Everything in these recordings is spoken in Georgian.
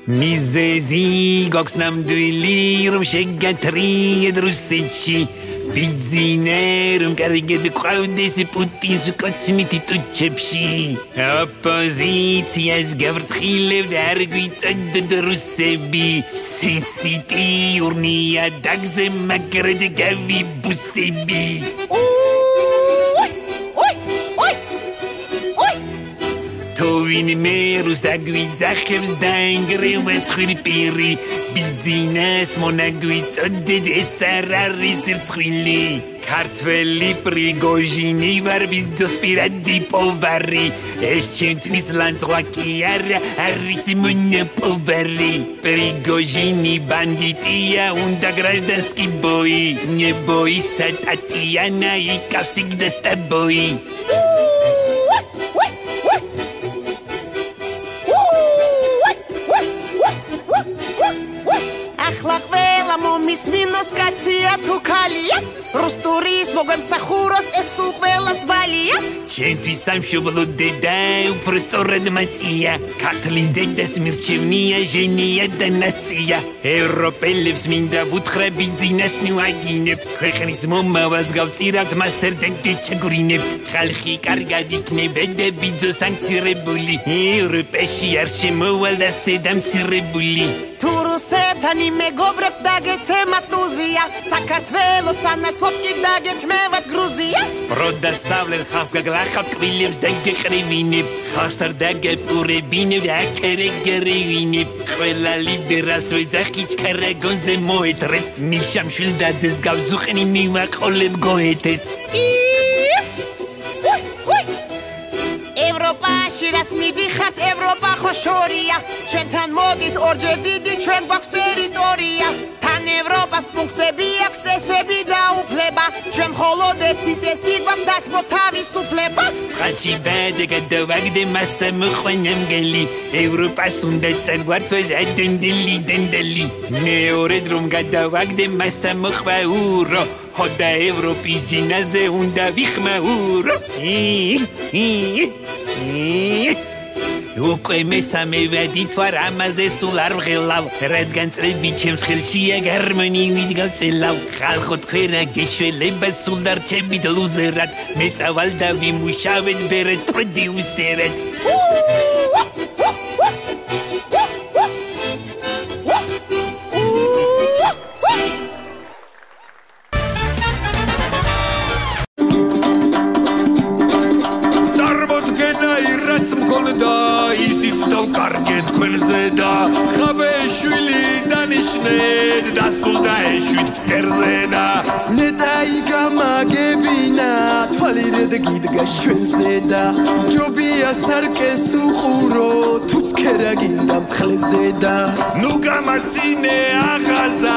მიზეზი გვაქვს ნამდვილი რომ შეგათრიეთ რუსეთში ბიზნე რომ კარგად ყავდეს პუტინს კოცმითი ტუჩებში ოპოზიციას გავრთხილებთ არ გვიწოდოთ რუსები სენსიტიურნია დაგზე მაგრად გავიბუსები Tovin merus da guizaxebs da ingrewes xirpiri bizines monaguits oded esararis irtsxvili kartveli prigozhini var bizos piradi povari es chentvis lanzwaki ara aris monopovari prigozhini banditia unda gражданский boi не бойся Татьяна и как всегда с тобой Мисвинос кация тукалия Рустурис могем сахурос эсу велас валия Чентви сам шублу деда просто радматия Катлис дедас мирчевния жения да нация Европелевс минда вутхра бизинас нуагинеп Ქვეყნის მომავალს გავწირავთ მასერ დედე ჩაგვრინებთ ხალხი კარგად იქნებდა ბიძოს ანცირებული ევროპაში არ შემოვალ და სედამცირებული Турусეთანი მეგობრებ დაგეცემა ტუზია საქართველოს ანაცლობკი დაგექმევათ გრუზია პროდასავლელ ხალხს გაგლახავთ კვილებს და გეყრივინებთ ხალხს არ დაგეპურებინებთ აკერეგერევინებთ ყველა ლიდერას ვეძახი ჩქარაგონზე მოეტრეს მიშამშვილ დაძეს გავზუყნი მივაყოლებ გოეთეს ევროპაში რას მიდიხართ ევროპა ხო შორია ჩვენთან მოდით ორჯერ დიდი ჩვენ გვაქვს ტერიტორია თან ევროპას პუნქტები აქვს წესები და უფლება ჩვენ მხოლოდ ერთი წესი გვაქვს დათმო თავისუფლება წყალში ბადე გადავაგდე მასა მოყვანამგელი ევროპას უნდა წაგვართვეს ადენდელი დენდელი მეორედ რომ გადავაგდე მასა მოყვაურო ხოდა ევროპის ჯინაზე უნდა ვიხმაურო უკვე მესამე ვადითვარ ამაზე სულ არ ვღელავ რადგან წლები ჩემს ხელშია გარმონივით გავწელავ ხალხო თქვენ რა გეშველებათ სულ დარჩებით ლუზერად მეწავალ და ვიმუშავეთ ბერეთ პროდიუსერად ჯობია სარკეს უყურო თუც ქერაგინდა მთხლეზედა ნუ გამაცინე აღაზა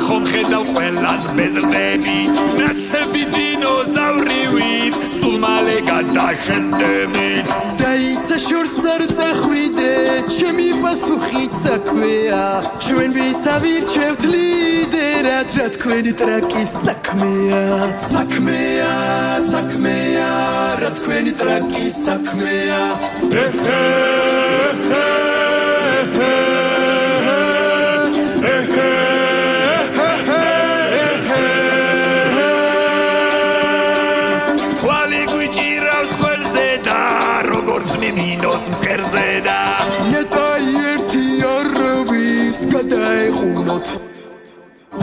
ხომ ხედავ ყველას ბეზრდები ნაცები დინოზავრივით სულ მალე გადაშენდებით დაიცა შორს არ წახვიდე ჩემი პასუხით საქმეა ჩვენ ვისავირჩევთ ლიდერად რა თქვენი ტრაკის საქმეა საქმეა საქმეა რა თქვენი ტრაკის საქმეა ხვალი გვიჭირავს თქვენზე და როგორც მიმინოს მწერზე და ნეტა ერთი არავის გადაეყუნოთ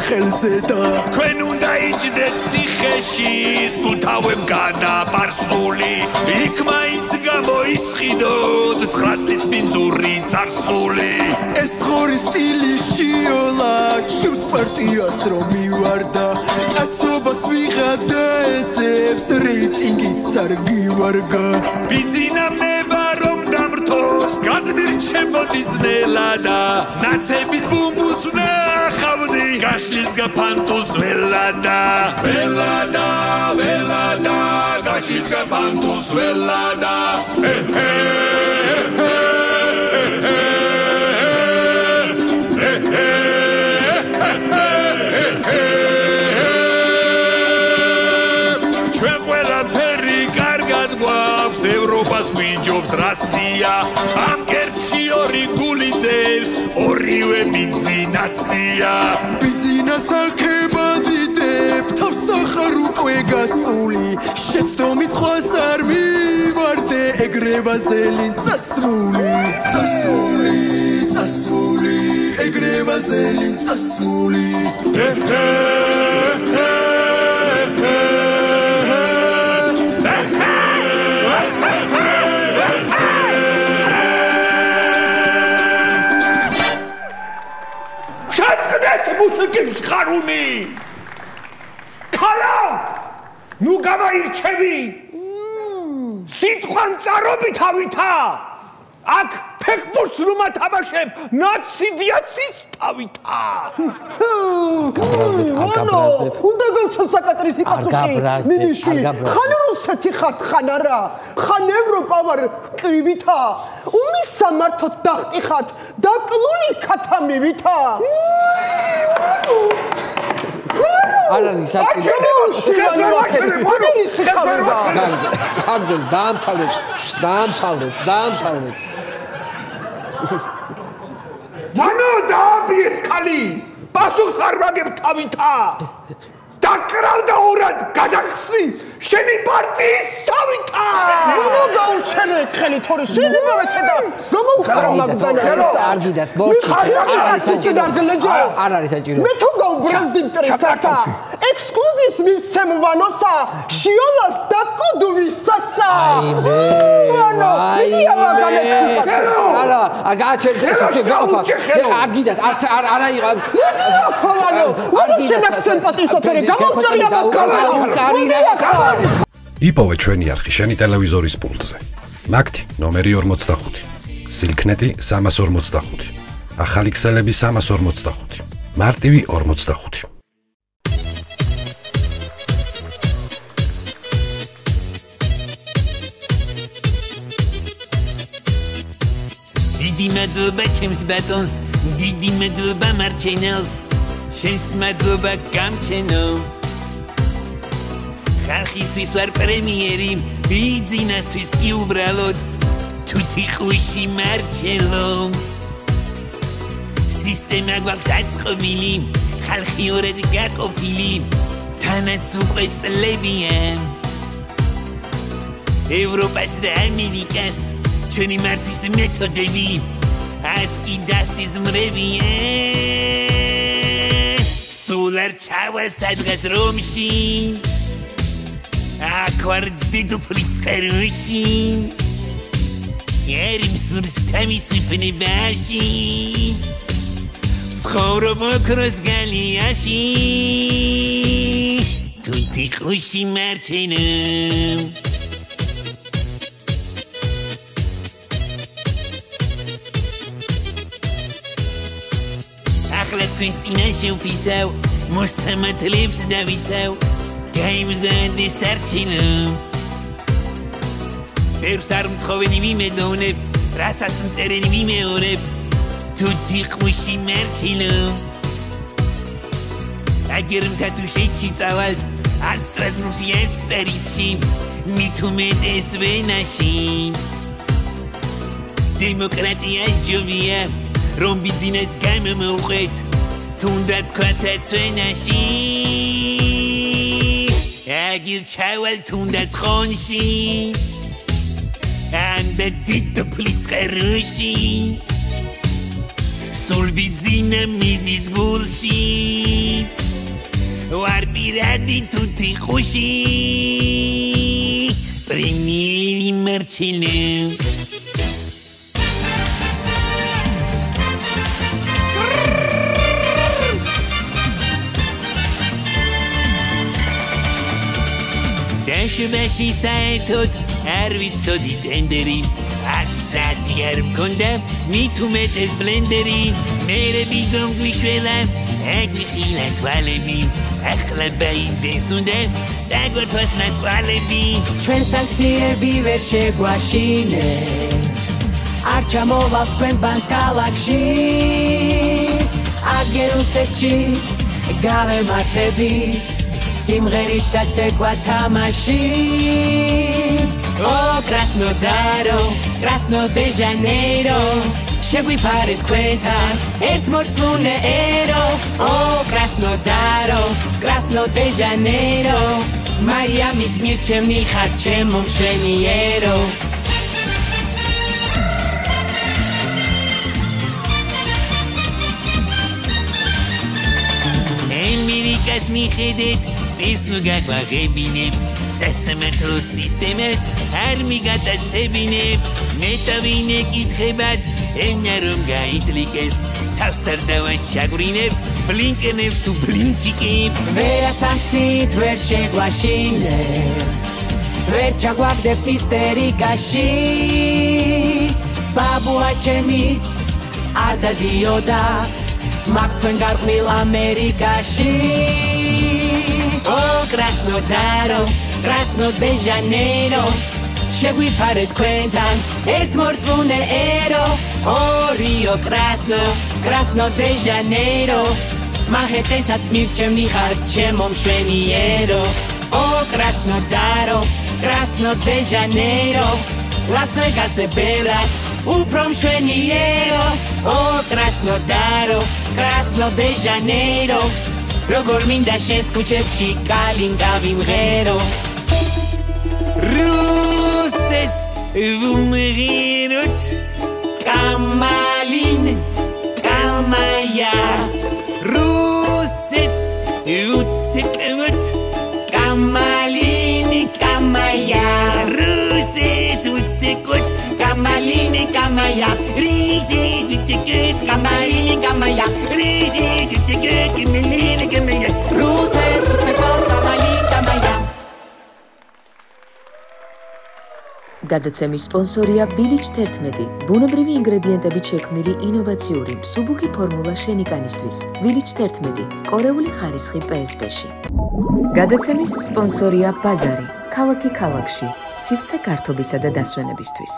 ხელზედა თქვენ უნდა იჯდეთ ციხეში სულ თავებ გადაპარსული იქ მაინც გამოისყიდოთ 9 წლის ბინძური წარსული ეს ხორი სტილი შიოლა ჩემს პარტიას რომ მივარდა კაცობას ვიღადა ეცებს რეიტინგიც არ გივარგა ბიზინა მევა რომ დამრთოს გადმირჩებოდი ძნელადა ნაცების ბუმბულს ვნახავდი გაშლის გაფანტუს ველადა ველადა ველადა გაშლის გაფანტუს ველადა ჩვენ ყველაფერი კარგად გვაქვს ევროპას გვიჯობს რასია ამ კერჩი ორი გული ძევს ორ მივე ბიზნესია ბიზნეს აქება დიდებ თავს ახარ უკვე გასული შეცდომის ხვას არ მივარდე ეგრევა ზელინ წასული ეგრევა ზელინ წასული შეწყდეს მუსიკის ხარული ქალა ნუ გამაირჩევი სიტყვან წარობი თავითა აქ ფეხბურთს ნუ მათამაშებ ნაციდიაცის თავითა უნდა გავცო საკატრისი პასუხი მინიში ხან რუსეთი ხართ ხან არა ხან ევროპა ვარ კრივითა უმის სამართოთ დახტიხართ დაკლული ქათამივითა არ არის საჭირო დაამთავრეთ მანო დააბიეს ხალი პასუხს არ ვაგებ თავითა დაკრავდა ორად გადახსნი შენი პარტიის თავითა ნუ გაუჩენე ხელი თორე შეიძლება მეცედა გამოვყარო მაგდანა არ გიდათ ბორჩი არ არის საჭირო მე თუ გავბრაზდინტრესასა ექსკლუზივს მიცემ ვანოსა შიოლას დაკოდვისასა არა აგაჩერდეს არ გიდათ არა იყო იპოვე ჩვენი არხი შენი ტელევიზორის პულტზე. მაგთი ნომერი 45. სილქნეტი 345. ახალი ქსელები 345. მარტივი 45. დიდი მადლობა ჩემს ბატონს, დიდი მადლობა მარჩენელს, შენს მადლობა გამჩენო. ხალხისთვის ვარ პრემიერი, ბიზნესთვის კი უბრალოდ თუთი ხუში მარჩელო. სისტემა გვაქვს აწყობილი, ხალხი ორად გაყოფილი, თანაც უკვე წლებია. ევროპას და ამერიკას ჩვენი მართვის მეთოდები აც კი დასიზმრებია. სულ არ ჩავალ სადღაც რომში, აქ ვარ დედოფლის ხეროში, ერი მსურს თამისუფლებაში, ცხოვრობ ოქროს გალიაში, თუთი ხუში მარჩენო. ახლა თქვენს წინაშე ვფიცავ, მოსამართლებს დავიცავ, გაიმზადე სარჩინო. ბევრს არ მთხოვენი ვიმედოვნებ, რასაც მწერენი ვიმეორებ, თუთი ყვიში მარჩინო. აგერ მთათუ შეჩიწავალთ, არც სტრასბურგში, არც პარიზში, მით უმეტეს ვენაში. დემოკრატიას ჯობია, რომ ბიზნეს გამომუყვეთ, თუნდაც ქვათაც ვენაში. აგერ ჩავალ თუნდაც ხონში, ანდა დედოფლის ხეროში, სულ ბიზნა მიზის გულში, ვარ პირადი თუთი ხუში, პრემიერი მარჩენო. ბაში საერთოდ არ ვიცოდი ტენდერი, 10 საათი არ მქონდა, მით უმეტეს ბლენდერი, მერე ბიძომ გვიშველა, აგვიხილა თვალები, ახლა ბაიდეს უნდა წაგვართვას ნაცვალები. ჩვენ სანქციები ვერ შეგვაშინებს, არ ჩამოვალთ თქვენ ბანკს ქალაქში, აგერ რუსეთში გავემართებით, სიმღერით და ცეკვა თამაშით. ო კრასნოდარო, კრასნო დე ჟანეირო, შეგვიფარე თქვენთან ერთ მორწმუნე ერო ო კრასნოდარო კრასნო დე ჟანეირო მაიამის მირჩევნი ხარ ჩემო მშვენიერო ამერიკას მიხედეთ პირს ნუ გაგვაღებინებ სასამართლო სისტემას არ მიგატაცებინებ მეტავინე კითხებად ენა რომ გაითლიკეს თავს არ დავაჩაგვრინებ ბლინკენებს თუ ბლინჩიკებს ვერა სამცით ვერ შეგვაშინებთ ვერ ჩაგვაგდებთ ისტერიკაში ბაბუა ჩემიც არ დადიოდა მაგ თქვენ გარყვნილ ამერიკაში ო კრასნოდარო კრასნო დე ჟანეირო შეგვიფარე თქვენთან ერთ მორწმუნე ერო ო რიო კრასნო კრასნო დე ჟანეირო მახეთესაც მირჩევნი ხარ ჩემო მშვენიერო ო კრასნოდარო კრასნო დე ჟანეირო ლას ვეგასზე ბევრად უფრო მშვენიერო ო კრასნოდარო კრასნო დე ჟანეირო როგორ მინდა შენს ქუჩებში კალინკა ვიმღერო რუსეთს ვუმღეროთ კამალინ კამაია რუსეთს ვუცეკავთ კამალინ კამაია რუსეთს ვუცეკავთ კამალინ კამაია რიზეთ ვუცეკავთ კამალინ კამაია რიზეთ ვუცეკავთ კამალინ კამაია რუსეთს ვუცეკავთ კამალინ კამაია გადაცემის სპონსორია Village 11, ბუნებრივი ინგრედიენტებით შექმნილი ინოვაციური მსუბუქი ფორმულა შენიკანისთვის. Village 11, კორეული ხარისხი PSP-ში. გადაცემის სპონსორია ბაზარი, ქალაქი ქალაქში, სივრცე გართობისა და დასვენებისთვის.